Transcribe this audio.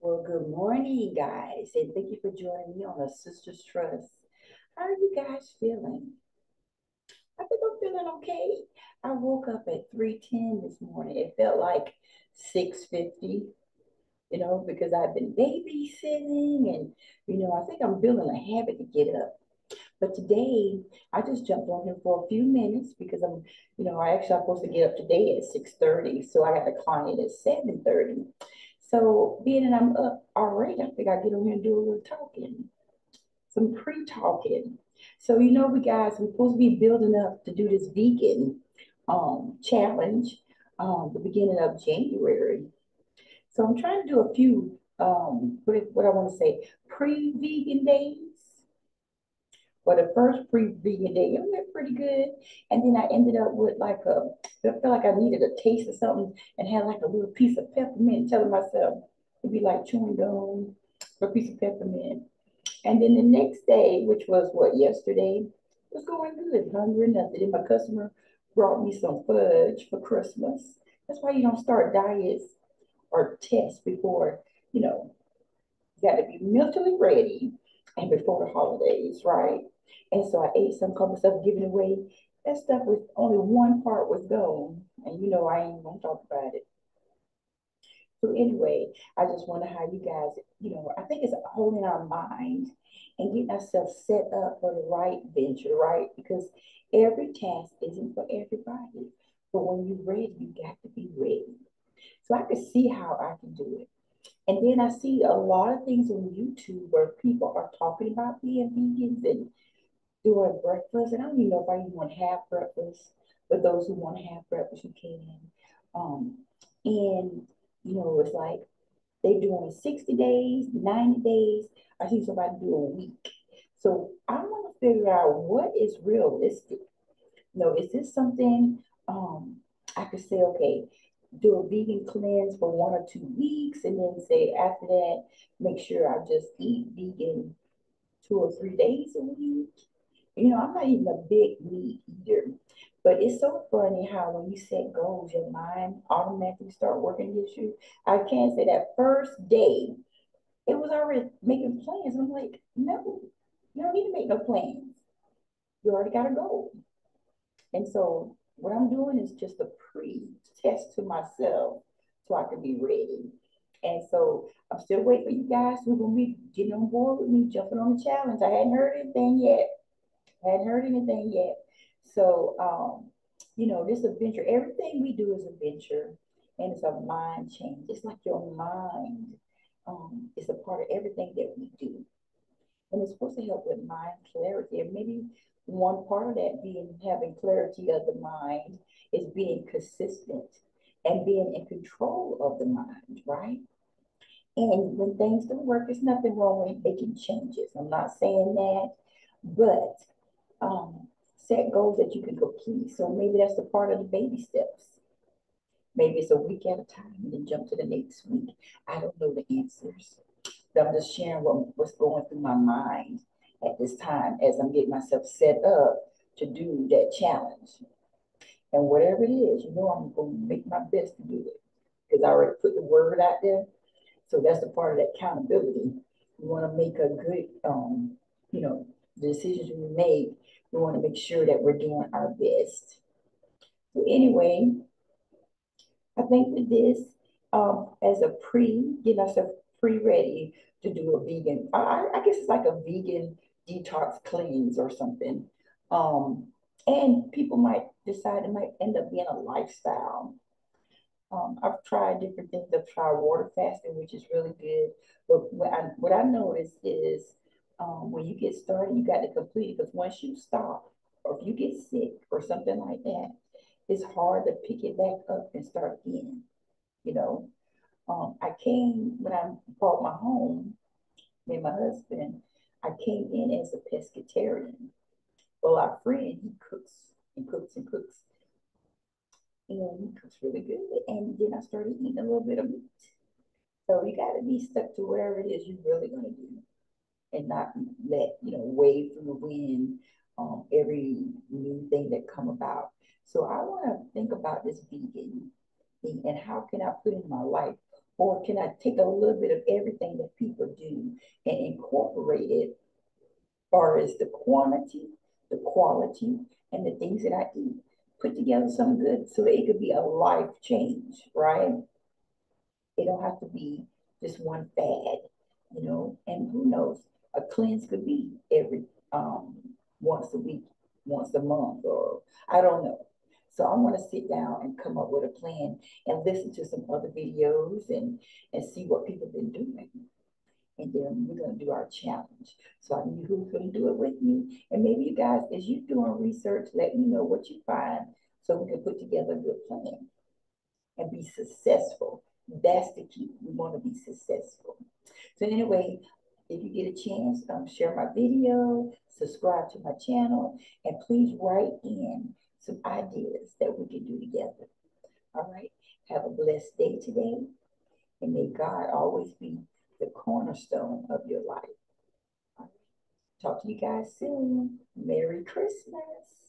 Well, good morning, guys, and thank you for joining me on a Sister's Trust. How are you guys feeling? I think I'm feeling okay. I woke up at 3:10 this morning. It felt like 6:50, because I've been babysitting and, I think I'm building a habit to get up. But today, I just jumped on here for a few minutes because I'm supposed to get up today at 6:30. So I got a client at 7:30. So being that I'm up already, I think I get on here and do a little talking, some pre-talking. So we guys, we're supposed to be building up to do this vegan challenge the beginning of January. So I'm trying to do a few what I want to say pre-vegan days. For the first pre-vegan day, it went pretty good. And then I ended up with I felt like I needed a taste of something and had like a little piece of peppermint, telling myself it'd be like chewing gum, a piece of peppermint. And then the next day, which was what, yesterday, was going good, hungry nothing. Then my customer brought me some fudge for Christmas. That's why you don't start diets or tests before, you know, you got to be mentally ready and before the holidays, right? And so I ate some couple stuff given away. That stuff was only one part was gone. And I ain't gonna talk about it. So anyway, I just wonder how you guys, I think it's holding our mind and getting ourselves set up for the right venture, right? Because every task isn't for everybody. But when you're ready, you got to be ready. So I could see how I can do it. And then I see a lot of things on YouTube where people are talking about being vegans and doing breakfast. And I don't even know if I even want to have breakfast, but those who want to have breakfast, you can. Um, and it's like they doing 60 days, 90 days. I see somebody do a week. So I want to figure out what is realistic. Is this something I could say, okay, do a vegan cleanse for 1 or 2 weeks, and then say after that, make sure I just eat vegan 2 or 3 days a week. I'm not even a big meat eater, but it's so funny how when you set goals, your mind automatically start working against you. I can't say that first day, it was already making plans. I'm like, no, you don't need to make no plans. You already got a goal. And so what I'm doing is just a pre-test to myself so I can be ready. And so I'm still waiting for you guys who are gonna be getting on board with me, jumping on the challenge. I hadn't heard anything yet. Hadn't heard anything yet. So this adventure, everything we do is a venture and it's a mind change. It's like your mind is a part of everything that we do. And it's supposed to help with mind clarity. And maybe one part of that being having clarity of the mind is being consistent and being in control of the mind, right? And when things don't work, there's nothing wrong with making changes. I'm not saying that, but set goals that you can complete. So maybe that's the part of the baby steps. Maybe it's a week at a time and then jump to the next week. I don't know the answers. But I'm just sharing what's going through my mind at this time as I'm getting myself set up to do that challenge. And whatever it is, I'm going to make my best to do it because I already put the word out there. So that's the part of that accountability. We want to make a good, the decisions we make, we want to make sure that we're doing our best. So anyway, I think that this, as a getting ourselves pre-ready to do a vegan, I guess it's like a vegan detox cleanse or something. Um, and people might decide it might end up being a lifestyle. I've tried different things. I've tried water fasting, which is really good. But what I noticed is when you get started, you got to complete it because once you stop, or if you get sick or something like that, it's hard to pick it back up and start again. You know, I came when I bought my home, me and my husband, I came in as a pescatarian. Well, our friend, he cooks and cooks and cooks, and he cooks really good. And then I started eating a little bit of meat. So you got to be stuck to whatever it is you're really going to do and not let, wave through the wind every new thing that come about. So I want to think about this vegan thing and how can I put in my life Or can I take a little bit of everything that people do and incorporate it, or is the quantity, the quality, and the things that I eat, put together something good so it could be a life change, right? It don't have to be just one fad. And who knows? A cleanse could be every once a week, once a month, or I don't know. So I want to sit down and come up with a plan and listen to some other videos and see what people have been doing. And then we're gonna do our challenge. So I need who's gonna do it with me. And maybe you guys, as you doing research, let me know what you find so we can put together a good plan and be successful. That's the key. We want to be successful. So anyway, if you get a chance, share my video, subscribe to my channel, and please write in some ideas that we can do together. All right. Have a blessed day today, and may God always be the cornerstone of your life. All right. Talk to you guys soon. Merry Christmas.